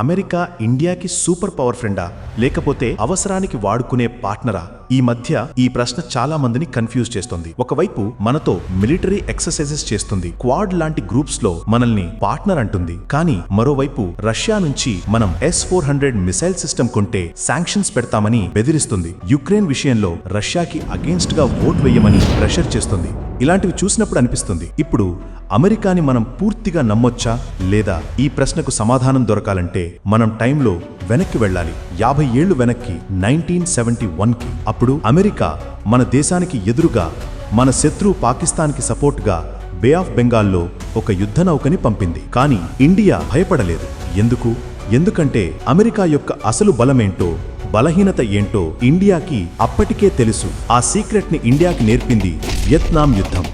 America ఇండియాకి super power ఫ్రెండా లేకపోతే అవసరానికి వాడుకునే పార్ట్నరా? ఈ మధ్య ఈ ప్రశ్న చాలా మందిని కన్ఫ్యూజ్ చేస్తుంది. ఒకవైపు మనతో మిలిటరీ ఎక్సర్సైజెస్ చేస్తుంది, క్వాడ్ లాంటి గ్రూప్స్ లో మనల్ని పార్ట్నర్ అంటుంది. కానీ మరోవైపు రష్యా నుంచి మనం S-400 మిసైల్ సిస్టమ్ కొంటే శాంక్షన్స్ పెడతామని బెదిరిస్తుంది. యుక్రెయిన్ విషయంలో రష్యాకి అగేన్స్ట్ గా ఓట్ వేయమని ప్రెషర్ చేస్తుంది. ఇలాంటివి చూసినప్పుడు అనిపిస్తుంది, ఇప్పుడు అమెరికాని మనం పూర్తిగా నమ్మొచ్చా లేదా? ఈ ప్రశ్నకు సమాధానం దొరకాలంటే మనం టైంలో వెనక్కి వెళ్ళాలి, 50 ఏళ్లు వెనక్కి, 1971కి. అప్పుడు అమెరికా మన దేశానికి ఎదురుగా, మన శత్రువు పాకిస్తాన్కి సపోర్ట్గా బే ఆఫ్ బెంగాల్లో ఒక యుద్ధ నౌకని పంపింది. కానీ ఇండియా భయపడలేదు. ఎందుకంటే అమెరికా యొక్క అసలు బలమేంటో, బలహీనత ఏంటో ఇండియాకి అప్పటికే తెలుసు. ఆ సీక్రెట్ ని ఇండియాకి నేర్పింది వియత్నాం యుద్ధం.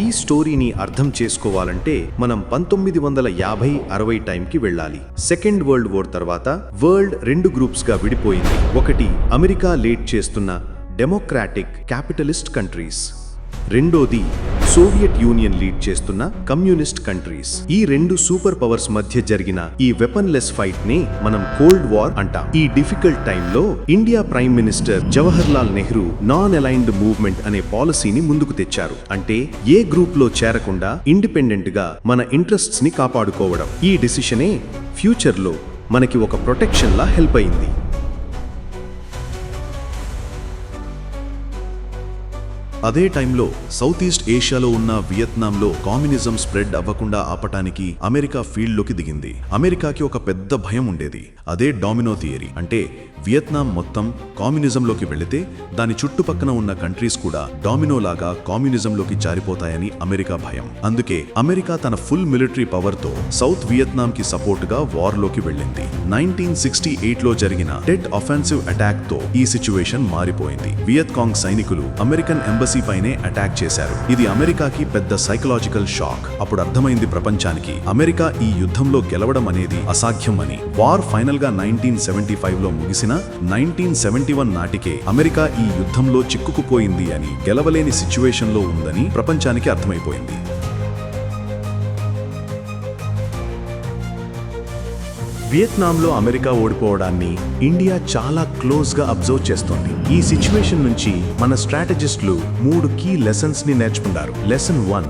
ఈ స్టోరీని అర్థం చేసుకోవాలంటే మనం 1950-60 టైంకి వెళ్ళాలి. సెకండ్ వరల్డ్ వార్ తర్వాత వరల్డ్ 2 గ్రూప్స్ గా విడిపోయింది. ఒకటి అమెరికా లీడ్ చేస్తున్న డెమోక్రాటిక్ క్యాపిటలిస్ట్ కంట్రీస్, రెండోది సోవియట్ యూనియన్ లీడ్ చేస్తున్న కమ్యూనిస్ట్ కంట్రీస్. ఈ 2 సూపర్ పవర్స్ మధ్య జరిగిన ఈ వెపన్లెస్ ఫైట్ ని మనం కోల్డ్ వార్ అంటాం. ఈ డిఫికల్ట్ టైంలో India prime minister Jawahar Lal Nehru non aligned movement అనే పాలసీని ముందుకు తెచ్చారు. అంటే ఏ గ్రూప్ లో చేరకుండా ఇండిపెండెంట్ గా మన ఇంట్రెస్ట్స్ ని కాపాడుకోవడం. ఈ డిసిషనే ఫ్యూచర్ లో మనకి ఒక ప్రొటెక్షన్ లా హెల్ప్ అయింది. అదే టైంలో సౌత్ ఈస్ట్ ఏషియాలో ఉన్న వియత్నాంలో కమ్యూనిజం స్ప్రెడ్ అవ్వకుండా ఆపటానికి అమెరికా ఫీల్డ్లోకి దిగింది. అమెరికాకి ఒక పెద్ద భయం ఉండేది, అదే డామినో థియరీ. అంటే వియత్నాం మొత్తం కమ్యూనిజంలోకి వెళితే దాని చుట్టుపక్కన ఉన్న కంట్రీస్ కూడా డామినోలాగా కమ్యూనిజంలోకి జారిపోతాయని అమెరికా భయం. అందుకే అమెరికా తన ఫుల్ మిలిటరీ పవర్తో సౌత్ వియత్నాంకి సపోర్టుగా వార్లోకి వెళ్ళింది. 1968లో జరిగిన టెట్ అఫెన్సివ్ అటాక్ తో ఈ సిచ్యువేషన్ మారిపోయింది. వియత్కాంగ్ సైనికులు అమెరికన్ ఎంబసీ పైనే అటాక్ చేశారు. ఇది అమెరికాకి పెద్ద సైకలాజికల్ షాక్. అప్పుడు అర్థమైంది ప్రపంచానికి, అమెరికా ఈ యుద్ధంలో గెలవడం అనేది అసాధ్యం అని. వార్ ఫైనల్ గా 1975లో ముగిసిన 1971 నాటికే అమెరికా ఈ యుద్ధంలో చిక్కుకుపోయింది అని, గెలవలేని సిచ్యువేషన్ లో ఉందని ప్రపంచానికి అర్థమైపోయింది. వియత్నాంలో అమెరికా ఓడిపోవడాన్ని ఇండియా చాలా క్లోజ్ గా అబ్జర్వ్ చేస్తోంది. ఈ సిచ్యువేషన్ నుంచి మన స్ట్రాటజిస్టులు 3 కీ లెసన్స్ ని నేర్చుకున్నారు. లెసన్ 1,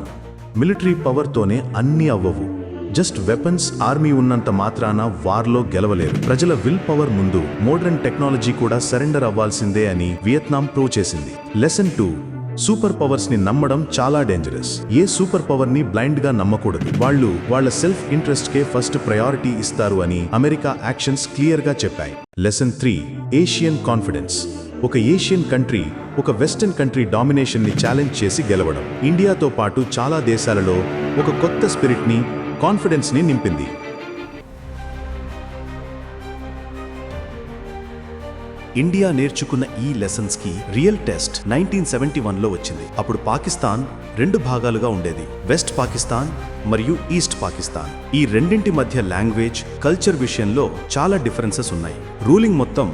మిలిటరీ పవర్ తోనే అన్ని అవ్వవు. జస్ట్ వెపన్స్, ఆర్మీ ఉన్నంత మాత్రాన వార్లో గెలవలేరు. ప్రజల విల్ పవర్ ముందు మోడర్న్ టెక్నాలజీ కూడా సరెండర్ అవ్వాల్సిందే అని వియత్నాం ప్రూవ్ చేసింది. లెసన్ 2, సూపర్ పవర్స్ ని నమ్మడం చాలా డేంజరస్. ఏ సూపర్ పవర్ ని బ్లైండ్ గా నమ్మకూడదు. వాళ్ళు వాళ్ళ సెల్ఫ్ ఇంట్రెస్ట్ కే ఫస్ట్ ప్రయారిటీ ఇస్తారు అని అమెరికా యాక్షన్స్ క్లియర్ గా చెప్పాయి. Lesson 3, Asian confidence. ఒక ఏషియన్ కంట్రీ ఒక వెస్టర్న్ కంట్రీ డామినేషన్ ని ఛాలెంజ్ చేసి గెలవడం ఇండియాతో పాటు చాలా దేశాలలో ఒక కొత్త స్పిరిట్ ని, కాన్ఫిడెన్స్ ని నింపింది. ఇండియా నేర్చుకున్న ఈ లెసన్స్ కి రియల్ టెస్ట్ 1971లో వచ్చింది. అప్పుడు పాకిస్తాన్ 2 భాగాలుగా ఉండేది, వెస్ట్ పాకిస్తాన్ మరియు ఈస్ట్ పాకిస్తాన్. ఈ రెండింటి మధ్య లాంగ్వేజ్, కల్చర్ విషయంలో చాలా డిఫరెన్సెస్ ఉన్నాయి. రూలింగ్ మొత్తం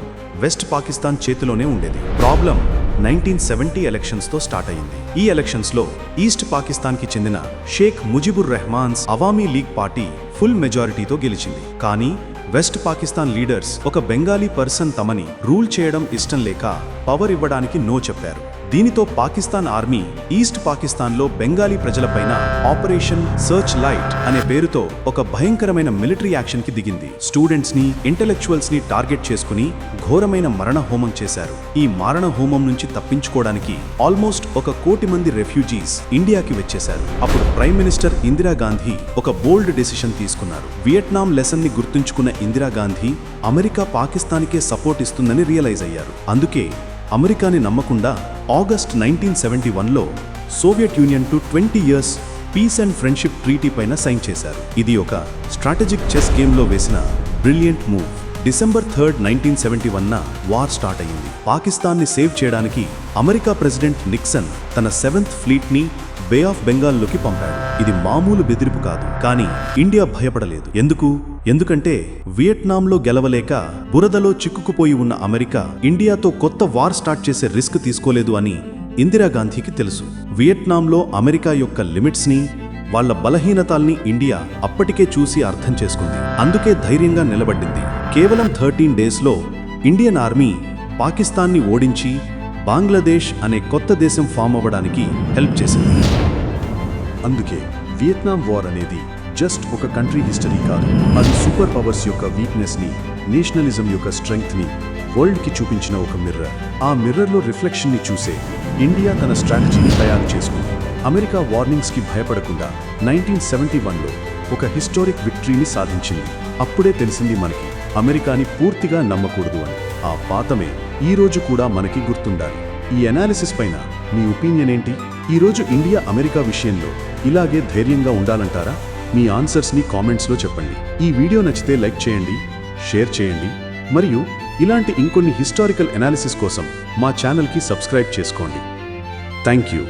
వెస్ట్ పాకిస్తాన్ చేతిలోనే ఉండేది. ప్రాబ్లం 1970 ఎలక్షన్స్ తో స్టార్ట్ అయింది. ఈ ఎలక్షన్స్ లో ఈస్ట్ పాకిస్తాన్ కి చెందిన Sheikh Mujibur Rahman's Awami league party full మెజారిటీతో గెలిచింది. కానీ వెస్ట్ పాకిస్తాన్ లీడర్స్ ఒక బెంగాలీ పర్సన్ తమని రూల్ చేయడం ఇష్టం లేక పవర్ ఇవ్వడానికి నో చెప్పారు. దీనితో పాకిస్తాన్ ఆర్మీ ఈస్ట్ పాకిస్తాన్లో బెంగాలీ ప్రజలపైన ఆపరేషన్ సర్చ్ లైట్ అనే పేరుతో ఒక భయంకరమైన మిలిటరీ యాక్షన్ కి దిగింది. స్టూడెంట్స్ ని, ఇంటెలెక్చువల్స్ ని టార్గెట్ చేసుకుని ఘోరమైన మరణ హోమం చేశారు. ఈ మారణ హోమం నుంచి తప్పించుకోవడానికి ఆల్మోస్ట్ 1 కోటి మంది రెఫ్యూజీస్ ఇండియాకి వచ్చేశారు. అప్పుడు ప్రైమ్ మినిస్టర్ ఇందిరాగాంధీ ఒక బోల్డ్ డెసిషన్ తీసుకున్నారు. వియత్నాం లెసన్ ని గుర్తుంచుకున్న ఇందిరాగాంధీ అమెరికా పాకిస్తాన్కే సపోర్ట్ ఇస్తుందని రియలైజ్ అయ్యారు. అందుకే అమెరికాని నమ్మకుండా August 1971లో Soviet union to 20 years piece and friendship treaty పైన సైన్ చేశారు. ఇది ఒక స్ట్రాటజిక్ చెస్ గేమ్లో వేసిన brilliant move. December 3, 1971న war start అయ్యింది. పాకిస్తాన్ని సేవ్ చేయడానికి అమెరికా ప్రెసిడెంట్ నిక్సన్ తన 7th ఫ్లీట్ ని బే ఆఫ్ బెంగాల్లోకి పంపాడు. ఇది మామూలు బెదిరింపు కాదు. కానీ ఇండియా భయపడలేదు. ఎందుకంటే వియత్నాంలో గెలవలేక బురదలో చిక్కుకుపోయి ఉన్న అమెరికా ఇండియాతో కొత్త వార్ స్టార్ట్ చేసే రిస్క్ తీసుకోలేదు అని ఇందిరాగాంధీకి తెలుసు. వియత్నాంలో అమెరికా యొక్క లిమిట్స్ ని, వాళ్ళ బలహీనతల్ని ఇండియా అప్పటికే చూసి అర్థం చేసుకుంది. అందుకే ధైర్యంగా నిలబడింది. కేవలం 13 డేస్లో ఇండియన్ ఆర్మీ పాకిస్తాన్ని ఓడించి బంగ్లాదేశ్ అనే కొత్త దేశం ఫామ్ అవ్వడానికి హెల్ప్ చేసింది. అందుకే వియత్నాం వార్ అనేది జస్ట్ ఒక కంట్రీ హిస్టరీ కాదు, అది సూపర్ పవర్స్ యొక్క వీక్నెస్ని, నేషనలిజం యొక్క స్ట్రెంగ్త్ని వరల్డ్కి చూపించిన ఒక మిర్రర్. ఆ మిర్రర్లో రిఫ్లెక్షన్ని చూసే ఇండియా తన స్ట్రాటజీని తయారు చేసుకుంది. అమెరికా వార్నింగ్స్కి భయపడకుండా 1971లో ఒక హిస్టారిక్ విక్టరీని సాధించింది. అప్పుడే తెలిసింది మనకి అమెరికాని పూర్తిగా నమ్మకూడదు అని. ఆ పాతమే ఈ రోజు కూడా మనకి గుర్తుండాలి. ఈ అనాలిసిస్ పైన మీ ఒపీనియన్ ఏంటి? ఈరోజు ఇండియా అమెరికా విషయంలో ఇలాగే ధైర్యంగా ఉండాలంటారా? మీ ఆన్సర్స్ని కామెంట్స్లో చెప్పండి. ఈ వీడియో నచ్చితే లైక్ చేయండి, షేర్ చేయండి, మరియు ఇలాంటి ఇంకొన్ని హిస్టారికల్ అనాలిసిస్ కోసం మా ఛానల్కి సబ్స్క్రైబ్ చేసుకోండి. Thank you.